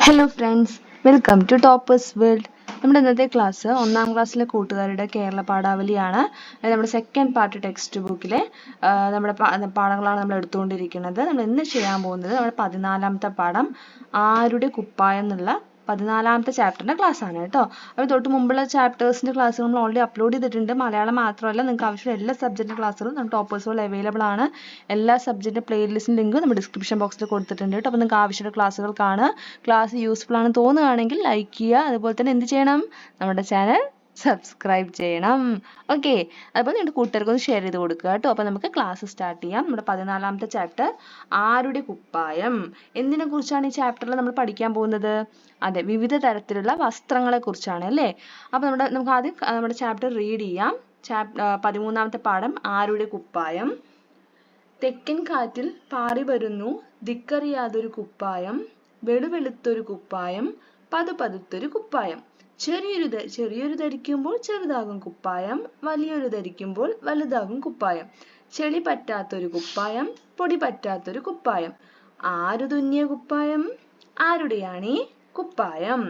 Hello friends, welcome to Toppers World. നമ്മുടെ ഇന്നത്തെ class 1ാം ക്ലാസ്സിലെ കൂട്ടുകാരുടെ കേരള പാഠാവലിയാണ്. അത് നമ്മുടെ സെക്കൻഡ് പാർട്ട് ടെക്സ്റ്റ് ബുക്കിലെ നമ്മുടെ പാഠങ്ങളാണ് നമ്മൾ എടുത്തുകൊണ്ടിരിക്കുന്നത്. നമ്മൾ ഇന്ന് ചെയ്യാൻ പോകുന്നത് നമ്മുടെ 14ാമത്തെ പാഠം ആരുടെ കുപ്പായം എന്നുള്ള 14ാമത്തെ ചാപ്റ്ററിൻ്റെ ക്ലാസ് ആണ് കേട്ടോ. അപ്പോൾ തൊട്ട് മുമ്പുള്ള ചാപ്റ്റേഴ്സിൻ്റെ ക്ലാസ്സുകൾ നമ്മൾ ഓൾറെഡി അപ്ലോഡ് ചെയ്തിട്ടുണ്ട്. മലയാളം മാത്രമല്ല, നിങ്ങൾക്ക് ആവശ്യമുള്ള എല്ലാ സബ്ജക്റ്റ് ക്ലാസ്സുകളും നമ്മുടെ ടോപ്പേഴ്സ് വേൾഡ് അവൈലബിൾ ആണ്. എല്ലാ സബ്ജക്റ്റ് പ്ലേലിസ്റ്റിൻ്റെ ലിങ്ക് നമ്മൾ ഡിസ്ക്രിപ്ഷൻ ബോക്സിൽ കൊടുത്തിട്ടുണ്ട് കേട്ടോ. അപ്പോൾ നിങ്ങൾക്ക് ആവശ്യമുള്ള ക്ലാസ്സുകൾ കാണുക. ക്ലാസ് യൂസ്ഫുൾ ആണെന്ന് തോന്നുകയാണെങ്കിൽ ലൈക്ക് ചെയ്യുക. അതുപോലെ തന്നെ എന്ത് ചെയ്യണം? നമ്മുടെ ചാനൽ സബ്സ്ക്രൈബ് ചെയ്യണം. ഓക്കെ, അതുപോലെ നിങ്ങളുടെ കൂട്ടുകാർക്കൊന്ന് ഷെയർ ചെയ്ത് കൊടുക്കുക കേട്ടോ. അപ്പോൾ നമുക്ക് ക്ലാസ് സ്റ്റാർട്ട് ചെയ്യാം. നമ്മുടെ 14ാമത്തെ ചാപ്റ്റർ ആരുടെ കുപ്പായം. എന്തിനെ കുറിച്ചാണ് ഈ ചാപ്റ്ററിൽ നമ്മൾ പഠിക്കാൻ പോകുന്നത്? അതെ, വിവിധ തരത്തിലുള്ള വസ്ത്രങ്ങളെ കുറിച്ചാണ് അല്ലേ. അപ്പോൾ നമുക്ക് ആദ്യം നമ്മുടെ ചാപ്റ്റർ റീഡ് ചെയ്യാം. 13ാമത്തെ പാഠം ആരുടെ കുപ്പായം. തെക്കൻ കാറ്റിൽ പാറി വരുന്നു ദിക്കറിയാതൊരു കുപ്പായം, വെളുവെളുത്തൊരു കുപ്പായം, പതുപതുത്തൊരു കുപ്പായം. ചെറിയൊരു ധരിക്കുമ്പോൾ ചെറുതാകും കുപ്പായം, വലിയൊരു ധരിക്കുമ്പോൾ വലുതാകും കുപ്പായം. ചെളി പറ്റാത്തൊരു കുപ്പായം, പൊടി പറ്റാത്തൊരു കുപ്പായം. ആരു തുന്നിയ കുപ്പായം? ആരുടെയാണീ കുപ്പായം?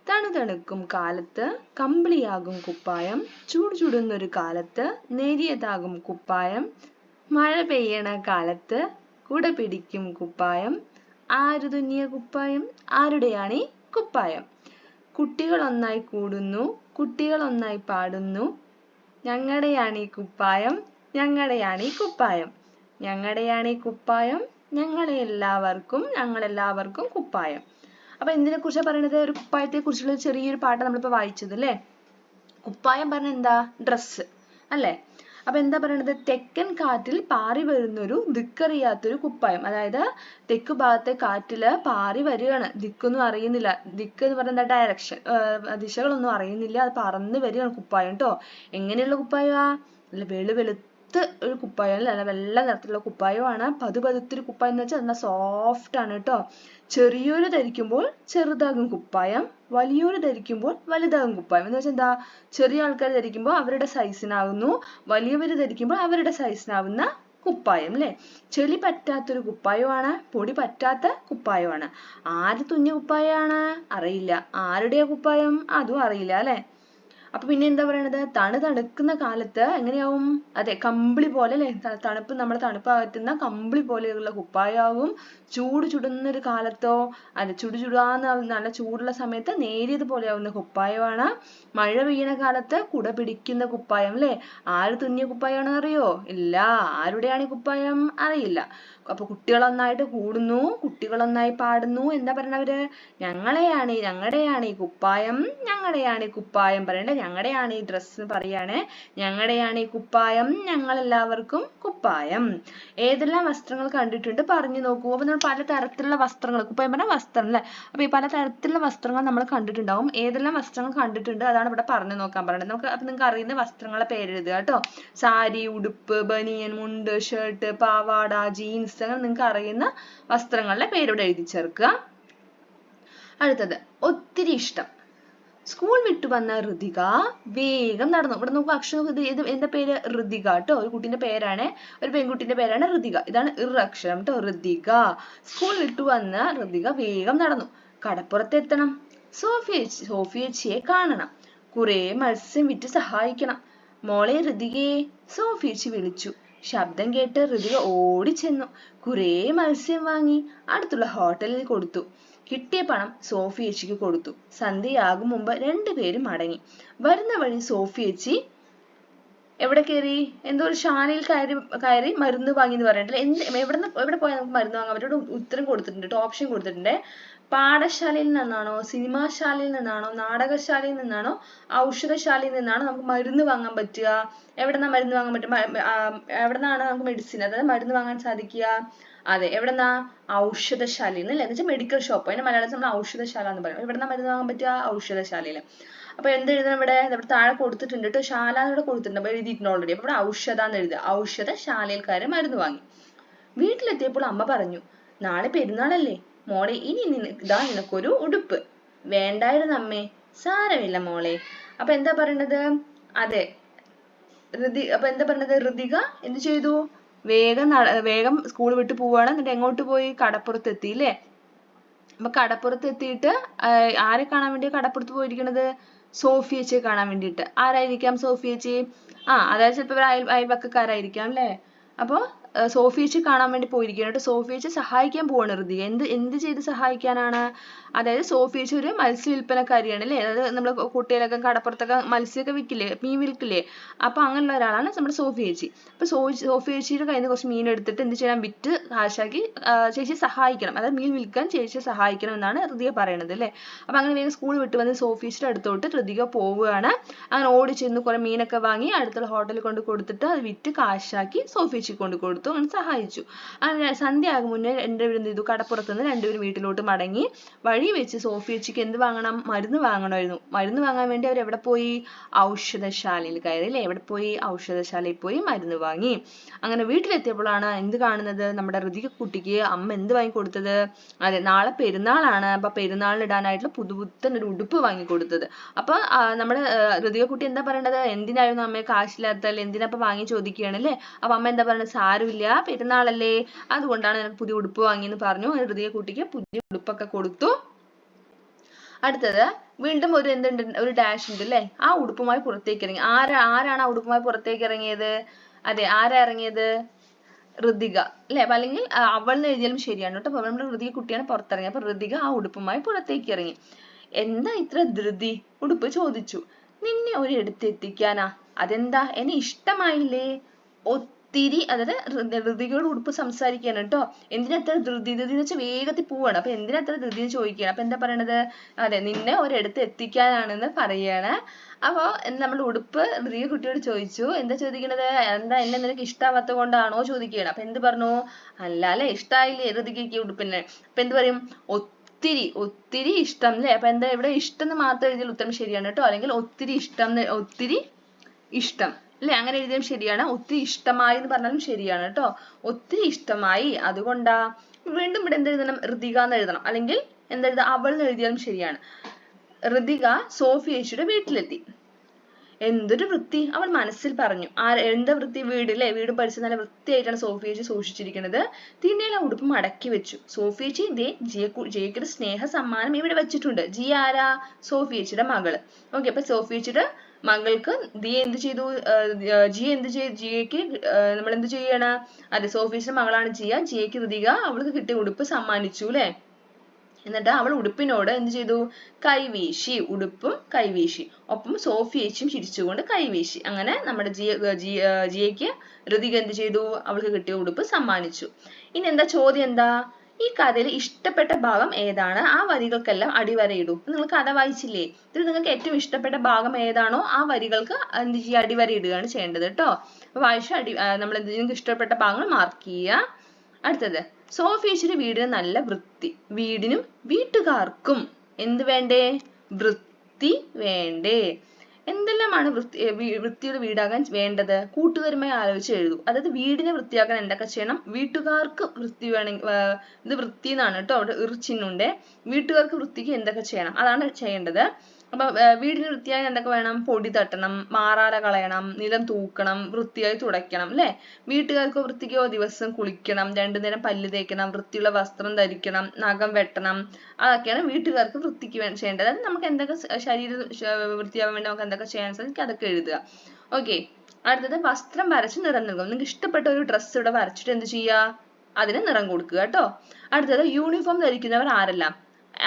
തണുതണുക്കും കാലത്ത് കമ്പിളിയാകും കുപ്പായം, ചൂടുന്നൊരു കാലത്ത് നേരിയതാകും കുപ്പായം. മഴ പെയ്യണ കാലത്ത് കുട പിടിക്കും കുപ്പായം. ആരു തുന്നിയ കുപ്പായം? ആരുടെയാണീ കുപ്പായം? കുട്ടികൾ ഒന്നായി കൂടുന്നു, കുട്ടികൾ ഒന്നായി പാടുന്നു, ഞങ്ങളുടെയാണീ കുപ്പായം, ഞങ്ങളുടെയാണീ കുപ്പായം. ഞങ്ങളുടെയാണീ കുപ്പായം, ഞങ്ങളെല്ലാവർക്കും കുപ്പായം. അപ്പൊ എന്തിനെ കുറിച്ചാണ് പറയണത്? ഒരു കുപ്പായത്തെ കുറിച്ചുള്ള ചെറിയൊരു പാട്ട് നമ്മളിപ്പോ വായിച്ചത് അല്ലേ. കുപ്പായം പറഞ്ഞ എന്താ? ഡ്രസ്സ് അല്ലേ. അപ്പൊ എന്താ പറയണത്? തെക്കൻ കാറ്റിൽ പാറി വരുന്നൊരു ദിക്കറിയാത്തൊരു കുപ്പായം. അതായത് തെക്ക് ഭാഗത്തെ കാറ്റില് പാറി വരികയാണ്. ദിക്കൊന്നും അറിയുന്നില്ല. ദിക്ക് എന്ന് പറയുന്ന ഡയറക്ഷൻ, ദിശകളൊന്നും അറിയുന്നില്ല. അത് പറന്ന് വരികയാണ് കുപ്പായം കേട്ടോ. എങ്ങനെയുള്ള കുപ്പായമാ? നല്ല വെളുത്ത് ഒരു കുപ്പായം, നല്ല വെള്ള നിറത്തിലുള്ള കുപ്പായമാണ്. പതുപതുത്തൊരു കുപ്പായം എന്ന് വെച്ചാൽ നല്ല സോഫ്റ്റ് ആണ് കേട്ടോ. ചെറിയൊരു ധരിക്കുമ്പോൾ ചെറുതാകും കുപ്പായം, വലിയൊരു ധരിക്കുമ്പോൾ വലുതാകും കുപ്പായം. എന്ന് വെച്ചാൽ എന്താ? ചെറിയ ആൾക്കാർ ധരിക്കുമ്പോൾ അവരുടെ സൈസിനാവുന്നു, വലിയവർ ധരിക്കുമ്പോൾ അവരുടെ സൈസിനാവുന്ന കുപ്പായം അല്ലേ. ചെളി പറ്റാത്തൊരു കുപ്പായമാണ്, പൊടി പറ്റാത്ത കുപ്പായമാണ്. ആര് തുന്നിയ കുപ്പായമാണ്? അറിയില്ല. ആരുടെയാ കുപ്പായം? അതും അറിയില്ല അല്ലേ. അപ്പൊ പിന്നെ എന്താ പറയണത്? തണുക്കുന്ന കാലത്ത് എങ്ങനെയാവും? അതെ, കമ്പിളി പോലെ അല്ലെ. നമ്മുടെ തണുപ്പ് അകറ്റുന്ന കമ്പിളി പോലെയുള്ള കുപ്പായാവും. ചുടുന്നൊരു കാലത്തോ അതെ ചുടാന്ന് നല്ല ചൂടുള്ള സമയത്ത് നേരിയത് പോലെയാവുന്ന കുപ്പായമാണ്. മഴ പെയ്യണ കാലത്ത് കുട പിടിക്കുന്ന കുപ്പായം അല്ലെ. ആര് തുന്നിയ കുപ്പായമാണെന്ന് അറിയോ? ഇല്ല. ആരുടെയാണ് ഈ കുപ്പായം? അറിയില്ല. അപ്പൊ കുട്ടികളൊന്നായിട്ട് കൂടുന്നു, കുട്ടികളൊന്നായി പാടുന്നു. എന്താ പറയണവര്? ഞങ്ങളുടെയാണ് ഈ കുപ്പായം, ഞങ്ങളുടെയാണ് ഈ കുപ്പായം പറയണ്ടേ. ഞങ്ങളുടെയാണ് ഈ ഡ്രസ്സ് പറയാണ്. ഞങ്ങളുടെയാണ് ഈ കുപ്പായം, ഞങ്ങളെല്ലാവർക്കും കുപ്പായം. ഏതെല്ലാം വസ്ത്രങ്ങൾ കണ്ടിട്ടുണ്ട് പറഞ്ഞു നോക്കൂ. അപ്പൊ നമ്മൾ പലതരത്തിലുള്ള വസ്ത്രങ്ങൾ, കുപ്പായം പറഞ്ഞാൽ വസ്ത്രം അല്ലെ. അപ്പൊ ഈ പലതരത്തിലുള്ള വസ്ത്രങ്ങൾ നമ്മൾ കണ്ടിട്ടുണ്ടാവും. ഏതെല്ലാം വസ്ത്രങ്ങൾ കണ്ടിട്ടുണ്ട് അതാണ് ഇവിടെ പറഞ്ഞു നോക്കാൻ പറയുന്നത്. അപ്പൊ നിങ്ങൾക്ക് അറിയുന്ന വസ്ത്രങ്ങളെ പേരെഴുതുക കേട്ടോ. സാരി, ഉടുപ്പ്, ബനിയൻ, മുണ്ട്, ഷർട്ട്, പാവാട, ജീൻസ്, അങ്ങനെ നിങ്ങൾക്ക് അറിയുന്ന വസ്ത്രങ്ങളുടെ പേരിവിടെ എഴുതി ചേർക്കുക. അടുത്തത് ഒത്തിരി ഇഷ്ടം. സ്കൂൾ വിട്ടു വന്ന ഋതിക വേഗം നടന്നു. ഇവിടെ നോക്കൂ, അക്ഷരം എന്താ പേര്? ഋതിക കേട്ടോ. ഒരു കുട്ടീന്റെ പേരാണ്, ഒരു പെൺകുട്ടിന്റെ പേരാണ് ഋതിക. ഇതാണ് അക്ഷരം കേട്ടോ, ഋതിക. സ്കൂൾ വിട്ടു വന്ന ഋതിക വേഗം നടന്നു. കടപ്പുറത്ത് എത്തണം. സോഫിയച്ചിയെ കാണണം. കുറെ മത്സ്യം വിറ്റ് സഹായിക്കണം. മോളെ ഋതികയെ, സോഫിയച്ചി വിളിച്ചു. ശബ്ദം കേട്ട് ഋതിക ഓടിച്ചെന്നു. കുറെ മത്സ്യം വാങ്ങി അടുത്തുള്ള ഹോട്ടലിൽ കൊടുത്തു. കിട്ടിയ പണം സോഫിയച്ചിക്ക് കൊടുത്തു. സന്ധ്യയാകും മുമ്പ് രണ്ടുപേരും മടങ്ങി. വരുന്ന വഴി സോഫിയച്ചി എവിടെ കയറി? എന്തോ ഒരു ശാലയിൽ കയറി മരുന്ന് വാങ്ങി എന്ന് പറഞ്ഞിട്ടില്ല. എവിടെ പോയാൽ നമുക്ക് മരുന്ന് വാങ്ങാൻ പറ്റും? ഉത്തരം കൊടുത്തിട്ടുണ്ട്, ഓപ്ഷൻ കൊടുത്തിട്ടുണ്ട്. പാഠശാലയിൽ നിന്നാണോ, സിനിമാശാലയിൽ നിന്നാണോ, നാടകശാലയിൽ നിന്നാണോ, ഔഷധശാലയിൽ നിന്നാണോ നമുക്ക് മരുന്ന് വാങ്ങാൻ പറ്റുക? എവിടെന്നാ മരുന്ന് വാങ്ങാൻ പറ്റുക? എവിടെന്നാണ് നമുക്ക് മെഡിസിൻ, അതായത് മരുന്ന് വാങ്ങാൻ സാധിക്കുക? അതെ, എവിടെന്നാ? ഔഷധശാലയിൽ നിന്ന് അല്ലേ. എന്ന് വെച്ചാൽ മെഡിക്കൽ ഷോപ്പ്. അതിന്റെ മലയാളത്തിൽ നമ്മൾ ഔഷധശാല എന്ന് പറയും. എവിടെന്നാ മരുന്ന് വാങ്ങാൻ പറ്റുക? ഔഷധശാലയിൽ. അപ്പൊ എന്ത് എഴുതണം ഇവിടെ? താഴെ കൊടുത്തിട്ടുണ്ട് കേട്ടോ, ശാല ഇവിടെ കൊടുത്തിട്ടുണ്ട്, അപ്പൊ എഴുതിയിട്ടുണ്ട് ഓൾറെഡി. അപ്പൊ ഇവിടെ ഔഷധ എന്ന് എഴുതുക. ഔഷധശാലയിൽ കയറി മരുന്ന് വാങ്ങി. വീട്ടിലെത്തിയപ്പോൾ അമ്മ പറഞ്ഞു, നാളെ പെരുന്നാളല്ലേ മോളെ, ഇനി ഇതാ നിനക്കൊരു ഉടുപ്പ്. വേണ്ടായിരുന്നു അമ്മേ. സാരമില്ല മോളെ. അപ്പൊ എന്താ പറയണത്? അതെ, അപ്പൊ എന്താ പറഞ്ഞത്? ഋതിക എന്ത് ചെയ്തു? വേഗം സ്കൂൾ വിട്ട് പോവാണ്. എന്നിട്ട് എങ്ങോട്ട് പോയി? കടപ്പുറത്ത് എത്തി അല്ലേ. അപ്പൊ കടപ്പുറത്ത് എത്തിയിട്ട് ആരെ കാണാൻ വേണ്ടി കടപ്പുറത്ത് പോയിരിക്കണത്? സോഫി ചേച്ചിയെ കാണാൻ വേണ്ടിയിട്ട്. ആരായിരിക്കാം സോഫി ചേച്ചി? അതായത് ചിലപ്പോൾ ഇവർ അയൽവക്കക്കാരായിരിക്കാം അല്ലേ? അപ്പൊ സോഫി ചേച്ചി കാണാൻ വേണ്ടി പോയിരിക്കുകയാണ് കേട്ടോ. സോഫി ചേച്ചി സഹായിക്കാൻ പോവാണ് ഋതിക. എന്ത് ചെയ്ത് സഹായിക്കാനാണ്? അതായത് സോഫി ചേച്ചി ഒരു മത്സ്യ വിൽപ്പനക്കാരിയാണ് അല്ലേ? അതായത് നമ്മള് കുട്ടികളൊക്കെ കടപ്പുറത്തൊക്കെ മത്സ്യമൊക്കെ വിൽക്കില്ലേ, മീൻ വിൽക്കില്ലേ? അപ്പൊ അങ്ങനെയുള്ള ഒരാളാണ് നമ്മുടെ സോഫി ചേച്ചി. അപ്പൊ സോഫി ചേച്ചിയുടെ കയ്യിൽ നിന്ന് കുറച്ച് മീൻ എടുത്തിട്ട് എന്ത് ചെയ്യണം? വിറ്റ് കാശാക്കി ചേച്ചിയെ സഹായിക്കണം. അതായത് മീൻ വിൽക്കാൻ ചേച്ചിയെ സഹായിക്കണം എന്നാണ് ഋതിക പറയണത് അല്ലേ? അപ്പൊ അങ്ങനെ വേഗം സ്കൂൾ വിട്ട് വന്ന് സോഫി ചേച്ചിയുടെ അടുത്തോട്ട് ഋതിക പോവുകയാണ്. അങ്ങനെ ഓടി ചെന്ന് കുറെ മീനൊക്കെ വാങ്ങി അടുത്തുള്ള ഹോട്ടലിൽ കൊണ്ട് കൊടുത്തിട്ട് അത് വിറ്റ് കാശാക്കി സോഫി ചേച്ചിക്ക് കൊണ്ട് കൊടുത്തു. അങ്ങനെ സഹായിച്ചു. അങ്ങനെ സന്ധ്യ ആകും മുന്നേ രണ്ടുപേരും എന്ത് ചെയ്തു? കടപ്പുറത്തുനിന്ന് രണ്ടുപേരും വീട്ടിലോട്ട് മടങ്ങി. വഴി വെച്ച് സോഫി ചേച്ചിക്ക് എന്ത് വാങ്ങണം? മരുന്ന് വാങ്ങണമായിരുന്നു. മരുന്ന് വാങ്ങാൻ വേണ്ടി അവർ എവിടെ പോയി? ഔഷധശാലയിൽ കയറി അല്ലേ? എവിടെ പോയി? ഔഷധശാലയിൽ പോയി മരുന്ന് വാങ്ങി. അങ്ങനെ വീട്ടിലെത്തിയപ്പോഴാണ് എന്ത് കാണുന്നത്? നമ്മുടെ ഋതിക കുട്ടിക്ക് അമ്മ എന്ത് വാങ്ങി കൊടുത്തത്? അതെ, നാളെ പെരുന്നാളാണ്. അപ്പൊ പെരുന്നാളിന് ഇടാനായിട്ടുള്ള പുതുപുത്തൻ ഒരു ഉടുപ്പ് വാങ്ങി കൊടുത്തത്. അപ്പൊ നമ്മുടെ ഋതിക കുട്ടി എന്താ പറയേണ്ടത്? എന്തിനായിരുന്നു അമ്മയെ കാശില്ലാത്തല്ലേ, എന്തിനാ അപ്പൊ വാങ്ങി ചോദിക്കുകയാണ് അല്ലേ? അപ്പൊ അമ്മ എന്താ പറയുന്നത്? സാരമില്ല, പെരുന്നാളല്ലേ, അതുകൊണ്ടാണ് നിനക്ക് പുതിയ ഉടുപ്പ് വാങ്ങിയെന്ന് പറഞ്ഞു. ഋതിക കുട്ടിക്ക് പുതിയ ഉടുപ്പൊക്കെ കൊടുത്തു. അടുത്തത് വീണ്ടും ഒരു ഡാഷ് ഉണ്ട് അല്ലേ? ആ ഉടുപ്പുമായി പുറത്തേക്ക് ഇറങ്ങി. ആരാണ് ആ ഉടുപ്പുമായി പുറത്തേക്ക് ഇറങ്ങിയത്? അതെ, ആരാ ഇറങ്ങിയത്? ഋതിക അല്ലെ? അപ്പൊ അല്ലെങ്കിൽ അവൾന്ന് എഴുതിയാലും ശരിയാണ് കേട്ടോ. അപ്പൊ നമ്മുടെ ഋതിക കുട്ടിയാണ് പുറത്തിറങ്ങി. അപ്പൊ ഋതിക ആ ഉടുപ്പുമായി പുറത്തേക്ക് ഇറങ്ങി. എന്താ ഇത്ര ധൃതി? ഉടുപ്പ് ചോദിച്ചു. നിന്നെ ഒരിടത്ത് എത്തിക്കാനാ. അതെന്താ? എന്നെ ഇഷ്ടമായില്ലേ? ഒത്തിരി. അതായത് ഋതികയോട് ഉടുപ്പ് സംസാരിക്കുകയാണ് കേട്ടോ. എന്തിനാ അത്ര ധൃതി? ധൃതി എന്ന് വെച്ചാൽ വേഗത്തിൽ പോവാണ്. അപ്പൊ എന്തിനാ അത്ര ധൃതി എന്ന് ചോദിക്കുകയാണ്. അപ്പൊ എന്താ പറയണത്? അതെ, നിന്നെ ഒരിടത്ത് എത്തിക്കാനാണെന്ന് പറയാണ്. അപ്പൊ നമ്മുടെ ഉടുപ്പ് ഋതിക കുട്ടിയോട് ചോദിച്ചു. എന്താ ചോദിക്കണത്? എന്താ എന്നെ നിനക്ക് ഇഷ്ടാവാത്തത് കൊണ്ടാണോ ചോദിക്കുകയാണ്. അപ്പൊ എന്ത് പറഞ്ഞു? അല്ല അല്ലെ, ഇഷ്ടായില്ലേ ഋതികയ്ക്ക് ഉടുപ്പിനെ? അപ്പൊ എന്ത് പറയും? ഒത്തിരി ഇഷ്ടം അല്ലേ? അപ്പൊ എന്താ ഇവിടെ ഇഷ്ടം എന്ന് മാത്രം എഴുതിയാൽ ഉത്തരം ശരിയാണ് കേട്ടോ. അല്ലെങ്കിൽ ഒത്തിരി ഇഷ്ടം അല്ലെ? അങ്ങനെ എഴുതിയാലും ശരിയാണ്. ഒത്തിരി ഇഷ്ടമായി എന്ന് പറഞ്ഞാലും ശരിയാണ് കേട്ടോ. ഒത്തിരി ഇഷ്ടമായി, അതുകൊണ്ടാ. വീണ്ടും ഇവിടെ എന്ത് എഴുതണം? ഋതിക എന്ന് എഴുതണം. അല്ലെങ്കിൽ എന്തെഴുതാം? അവൾ എന്ന് എഴുതിയാലും ശരിയാണ്. ഋതിക സോഫി ചേച്ചിയുടെ വീട്ടിലെത്തി. എന്തൊരു വൃത്തി, അവൾ മനസ്സിൽ പറഞ്ഞു. എന്താ വൃത്തി? വീട് അല്ലേ? വീട് പരിസരം നല്ല വൃത്തിയായിട്ടാണ് സോഫി ചേച്ചി സൂക്ഷിച്ചിരിക്കുന്നത്. തിണ്ണയിലെ ഉടുപ്പ് മടക്കി വെച്ചു. സോഫി ചേച്ചി ഇതേ ജിയക്കൊരു സ്നേഹ സമ്മാനം ഇവിടെ വെച്ചിട്ടുണ്ട്. ജി ആരാ? സോഫി ചേച്ചിയുടെ മകള്. ഓക്കെ, അപ്പൊ സോഫി ചേച്ചിയുടെ മകൾക്ക് ജിയക്ക് നമ്മൾ എന്ത് ചെയ്യാണ്? അതെ, സോഫി ചേച്ചിയുടെ മകളാണ് ജിയ. ജിയക്ക് ഋതിക അവൾക്ക് കിട്ടിയ ഉടുപ്പ് സമ്മാനിച്ചു അല്ലെ? എന്നിട്ട് അവൾ ഉടുപ്പിനോട് എന്ത് ചെയ്തു? കൈവീശി. ഉടുപ്പും കൈവീശി. ഒപ്പം സോഫി ചേച്ചിയും ചിരിച്ചുകൊണ്ട് കൈവീശി. അങ്ങനെ നമ്മുടെ ജിയയ്ക്ക് ഋതിക എന്ത് ചെയ്തു? അവൾക്ക് കിട്ടിയ ഉടുപ്പ് സമ്മാനിച്ചു. ഇനി എന്താ ചോദ്യം? എന്താ ഈ കഥയിൽ ഇഷ്ടപ്പെട്ട ഭാഗം ഏതാണ്? ആ വരികൾക്കെല്ലാം അടിവരയിടൂ. നിങ്ങൾ കഥ വായിച്ചില്ലേ? ഇതിൽ നിങ്ങൾക്ക് ഏറ്റവും ഇഷ്ടപ്പെട്ട ഭാഗം ഏതാണോ ആ വരികൾക്ക് എന്ത് ചെയ്യുക? അടിവരയിടുകയാണ് ചെയ്യേണ്ടത് കേട്ടോ. അപ്പൊ വായിച്ചു നമ്മൾ നിങ്ങൾക്ക് ഇഷ്ടപ്പെട്ട ഭാഗങ്ങൾ മാർക്ക് ചെയ്യുക. അടുത്തത്, സോഫി ചേച്ചിയുടെ വീടിന് നല്ല വൃത്തി. വീടിനും വീട്ടുകാർക്കും എന്ത് വേണ്ടേ? വൃത്തി വേണ്ടേ? എന്തെല്ലാമാണ് വൃത്തിയുടെ വീടാകാൻ വേണ്ടത്? കൂട്ടുകാരുമായി ആലോചിച്ച് എഴുതൂ. അതായത് വീടിനെ വൃത്തിയാക്കാൻ എന്തൊക്കെ ചെയ്യണം? വീട്ടുകാർക്ക് വൃത്തി വേണമെങ്കിൽ ഇത് വൃത്തി എന്നാണ് കേട്ടോ. അവിടെ ഇറിച്ചിന്നുണ്ട്. വീട്ടുകാർക്ക് വൃത്തിക്ക് എന്തൊക്കെ ചെയ്യണം അതാണ് ചെയ്യേണ്ടത്. അപ്പൊ വീടിന് വൃത്തിയായി എന്തൊക്കെ വേണം? പൊടി തട്ടണം, മാറാല കളയണം, നിലം തൂക്കണം, വൃത്തിയായി തുടയ്ക്കണം അല്ലെ? വീട്ടുകാർക്കോ വൃത്തിക്കോ ദിവസം കുളിക്കണം, 2 നേരം പല്ല് തേക്കണം, വൃത്തിയുള്ള വസ്ത്രം ധരിക്കണം, നഖം വെട്ടണം. അതൊക്കെയാണ് വീട്ടുകാർക്ക് വൃത്തിക്ക് ചെയ്യേണ്ടത്. അതായത് നമുക്ക് എന്തൊക്കെ ശരീരം വൃത്തിയാവാൻ വേണ്ടി നമുക്ക് എന്തൊക്കെ ചെയ്യാൻ സാധിക്കും അതൊക്കെ എഴുതുക. ഓക്കെ, അടുത്തത് വസ്ത്രം വരച്ച് നിറം നൽകും. നിങ്ങൾക്ക് ഇഷ്ടപ്പെട്ട ഒരു ഡ്രസ്സ് ഇവിടെ വരച്ചിട്ട് എന്ത് ചെയ്യുക? അതിന് നിറം കൊടുക്കുക കേട്ടോ. അടുത്തത് യൂണിഫോം ധരിക്കുന്നവർ ആരെല്ലാം?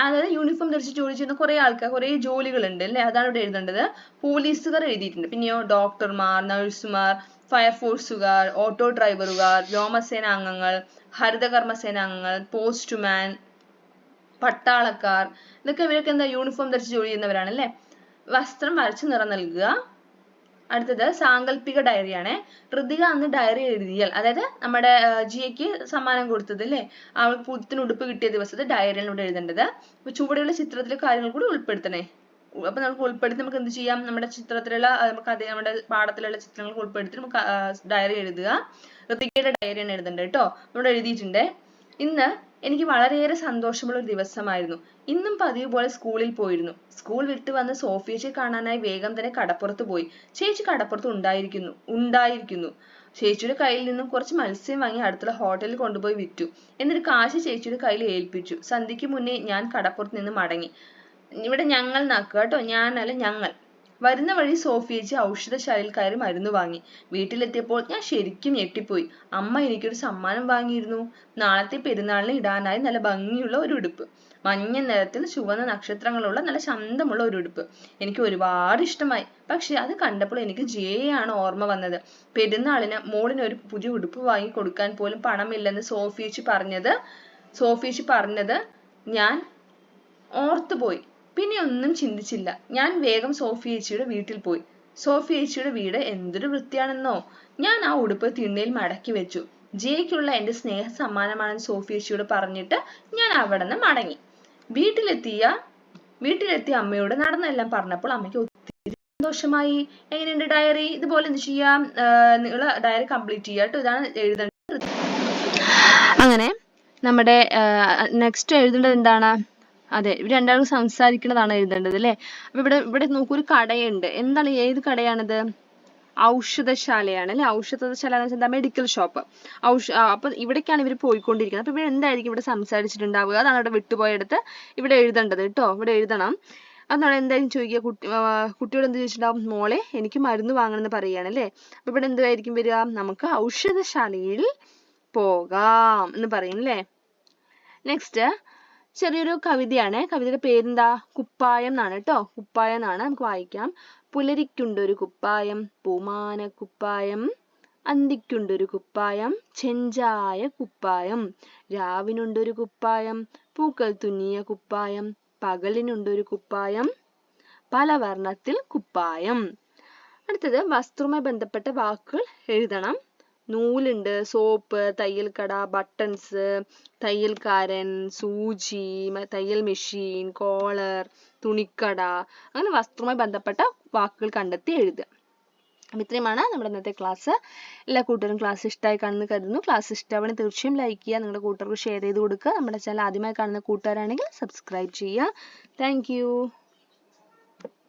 അതായത് യൂണിഫോം ധരിച്ച് ജോലി ചെയ്യുന്ന കുറെ ജോലികളുണ്ട് അല്ലെ? അതാണ് ഇവിടെ എഴുതേണ്ടത്. പോലീസുകാർ എഴുതിയിട്ടുണ്ട്. പിന്നെയോ ഡോക്ടർമാർ, നഴ്സുമാർ, ഫയർഫോഴ്സുകാർ, ഓട്ടോ ഡ്രൈവറുകാർ, വ്യോമസേന അംഗങ്ങൾ, ഹരിതകർമ്മസേന അംഗങ്ങൾ, പോസ്റ്റ്മാൻ, പട്ടാളക്കാർ, ഇവരൊക്കെ എന്താ? യൂണിഫോം ധരിച്ച് ജോലി ചെയ്യുന്നവരാണ് അല്ലെ? വസ്ത്രം വരച്ച് നിറം നൽകുക. അടുത്തത് സാങ്കല്പിക ഡയറിയാണ്. ഋതിക അന്ന് ഡയറി എഴുതിയാൽ, അതായത് നമ്മുടെ ജിയയ്ക്ക് സമ്മാനം കൊടുത്തത് അല്ലേ? അവൾക്ക് പുത്തൻ ഉടുപ്പ് കിട്ടിയ ദിവസത്തെ ഡയറിയിലൂടെ എഴുതേണ്ടത്. അപ്പൊ ചുവടെയുള്ള ചിത്രത്തിലെ കാര്യങ്ങൾ കൂടി ഉൾപ്പെടുത്തണേ. അപ്പൊ നമുക്ക് ഉൾപ്പെടുത്തി നമുക്ക് എന്ത് ചെയ്യാം? നമ്മുടെ ചിത്രത്തിലുള്ള നമ്മുടെ പാഠത്തിലുള്ള ചിത്രങ്ങൾ ഉൾപ്പെടുത്തി നമുക്ക് ഡയറി എഴുതുക. ഋതികയുടെ ഡയറിയാണ് എഴുതേണ്ടത് കേട്ടോ. ഇവിടെ എഴുതിയിട്ടുണ്ട്. ഇന്ന് എനിക്ക് വളരെയേറെ സന്തോഷമുള്ള ഒരു ദിവസമായിരുന്നു. ഇന്നും പതിവ് പോലെ സ്കൂളിൽ പോയിരുന്നു. സ്കൂൾ വിട്ടു വന്ന് സോഫി ചേച്ചിയെ കാണാനായി വേഗം തന്നെ കടപ്പുറത്ത് പോയി. ചേച്ചി കടപ്പുറത്ത് ഉണ്ടായിരിക്കുന്നു. ചേച്ചിയുടെ കയ്യിൽ നിന്നും കുറച്ച് മത്സ്യം വാങ്ങി അടുത്തുള്ള ഹോട്ടലിൽ കൊണ്ടുപോയി വിറ്റു. എന്നിട്ട് കാശ് ചേച്ചിയുടെ കയ്യിൽ ഏൽപ്പിച്ചു. സന്ധ്യയ്ക്ക് മുന്നേ ഞാൻ കടപ്പുറത്ത് നിന്ന് മടങ്ങി. ഇവിടെ ഞങ്ങൾ നാക്കുക കേട്ടോ, ഞാനല്ല ഞങ്ങൾ. വരുന്ന വഴി സോഫിയേച്ചി ഔഷധശാലയിൽ കയറി മരുന്ന് വാങ്ങി. വീട്ടിലെത്തിയപ്പോൾ ഞാൻ ശരിക്കും ഞെട്ടിപ്പോയി. അമ്മ എനിക്കൊരു സമ്മാനം വാങ്ങിയിരുന്നു. നാളത്തെ പെരുന്നാളിന് ഇടാനായി നല്ല ഭംഗിയുള്ള ഒരു ഉടുപ്പ്. മഞ്ഞ നിറത്തിൽ ചുവന്ന നക്ഷത്രങ്ങളുള്ള നല്ല ചന്തമുള്ള ഒരു ഉടുപ്പ്. എനിക്ക് ഒരുപാട് ഇഷ്ടമായി. പക്ഷെ അത് കണ്ടപ്പോൾ എനിക്ക് ജയയാണ് ഓർമ്മ വന്നത്. പെരുന്നാളിന് മോളിന് ഒരു പുതിയ ഉടുപ്പ് വാങ്ങി കൊടുക്കാൻ പോലും പണമില്ലെന്ന് സോഫിയേച്ചി പറഞ്ഞത് ഞാൻ ഓർത്തുപോയി. പിന്നെ ഒന്നും ചിന്തിച്ചില്ല. ഞാൻ വേഗം സോഫിയേച്ചിയുടെ വീട്ടിൽ പോയി. സോഫിയേച്ചിയുടെ വീട് എന്തൊരു വൃത്തിയാണെന്നോ. ഞാൻ ആ ഉടുപ്പ് തിണ്ണയിൽ മടക്കി വെച്ചു. ജയയ്ക്കുള്ള എന്റെ സ്നേഹ സമ്മാനമാണെന്ന് സോഫിയേച്ചിയോട് പറഞ്ഞിട്ട് ഞാൻ അവിടെ നിന്ന് മടങ്ങി. വീട്ടിലെത്തിയ അമ്മയോട് നടന്നെല്ലാം പറഞ്ഞപ്പോൾ അമ്മയ്ക്ക് ഒത്തിരി സന്തോഷമായി. എങ്ങനെയുണ്ട് ഡയറി? ഇതുപോലെ എന്ത് ചെയ്യാം, നിങ്ങൾ ഡയറി കംപ്ലീറ്റ് ചെയ്യുക കേട്ടോ. ഇതാണ് എഴുതേണ്ടത്. അങ്ങനെ നമ്മുടെ നെക്സ്റ്റ് എഴുതേണ്ടത് എന്താണ്? അതെ, ഇവർ രണ്ടാളും സംസാരിക്കുന്നതാണ് എഴുതേണ്ടത് അല്ലേ. അപ്പൊ ഇവിടെ നോക്കൂ, ഒരു കടയുണ്ട്. എന്താണ്, ഏത് കടയാണിത്? ഔഷധശാലയാണ് അല്ലെ. ഔഷധശാല എന്ന് വെച്ചാൽ മെഡിക്കൽ ഷോപ്പ്. അപ്പൊ ഇവിടേക്കാണ് ഇവർ പോയിക്കൊണ്ടിരിക്കുന്നത്. അപ്പൊ ഇവിടെ എന്തായിരിക്കും ഇവിടെ സംസാരിച്ചിട്ടുണ്ടാവുക? അതാണ് ഇവിടെ വിട്ടുപോയെടുത്ത് ഇവിടെ എഴുതേണ്ടത് കേട്ടോ. ഇവിടെ എഴുതണം. അതാണ് എന്തായാലും ചോദിക്കുക. കുട്ടിയോട് എന്ത് ചോദിച്ചിട്ടുണ്ടാവും? മോളെ, എനിക്ക് മരുന്ന് വാങ്ങണം എന്ന് പറയുകയാണ് അല്ലേ. അപ്പൊ ഇവിടെ എന്തായിരിക്കും വരിക? നമുക്ക് ഔഷധശാലയിൽ പോകാം എന്ന് പറയും അല്ലേ. നെക്സ്റ്റ് ചെറിയൊരു കവിതയാണ്. കവിതയുടെ പേരെന്താ? കുപ്പായം എന്നാണ് കേട്ടോ. കുപ്പായം എന്നാണ്. നമുക്ക് വായിക്കാം. പുലരിക്കുണ്ടൊരു കുപ്പായം, പൂമാന കുപ്പായം, അന്തിക്കുണ്ടൊരു കുപ്പായം, ചെഞ്ചായ കുപ്പായം, രാവിനുണ്ടൊരു കുപ്പായം, പൂക്കൾ തുന്നിയ കുപ്പായം, പകലിനുണ്ടൊരു കുപ്പായം, പല വർണ്ണത്തിൽ കുപ്പായം. അടുത്തത് വസ്ത്രവുമായി ബന്ധപ്പെട്ട വാക്കുകൾ എഴുതണം. നൂലുണ്ട്, സോപ്പ്, തയ്യൽക്കട, ബട്ടൺസ്, തയ്യൽക്കാരൻ, സൂചി, തയ്യൽ മെഷീൻ, കോളർ, തുണിക്കട, അങ്ങനെ വസ്ത്രവുമായി ബന്ധപ്പെട്ട വാക്കുകൾ കണ്ടെത്തി എഴുതുക. അപ്പം ഇത്രയുമാണ് നമ്മുടെ ഇന്നത്തെ ക്ലാസ്. എല്ലാ കൂട്ടരും ക്ലാസ് ഇഷ്ടമായി കാണുന്നു കരുതുന്നു. ക്ലാസ് ഇഷ്ടമാണെങ്കിൽ തീർച്ചയായും ലൈക്ക് ചെയ്യുക, നിങ്ങളുടെ കൂട്ടർക്ക് ഷെയർ ചെയ്ത് കൊടുക്കുക. നമ്മുടെ ചാനൽ ആദ്യമായി കാണുന്ന കൂട്ടുകാരാണെങ്കിൽ സബ്സ്ക്രൈബ് ചെയ്യുക. താങ്ക്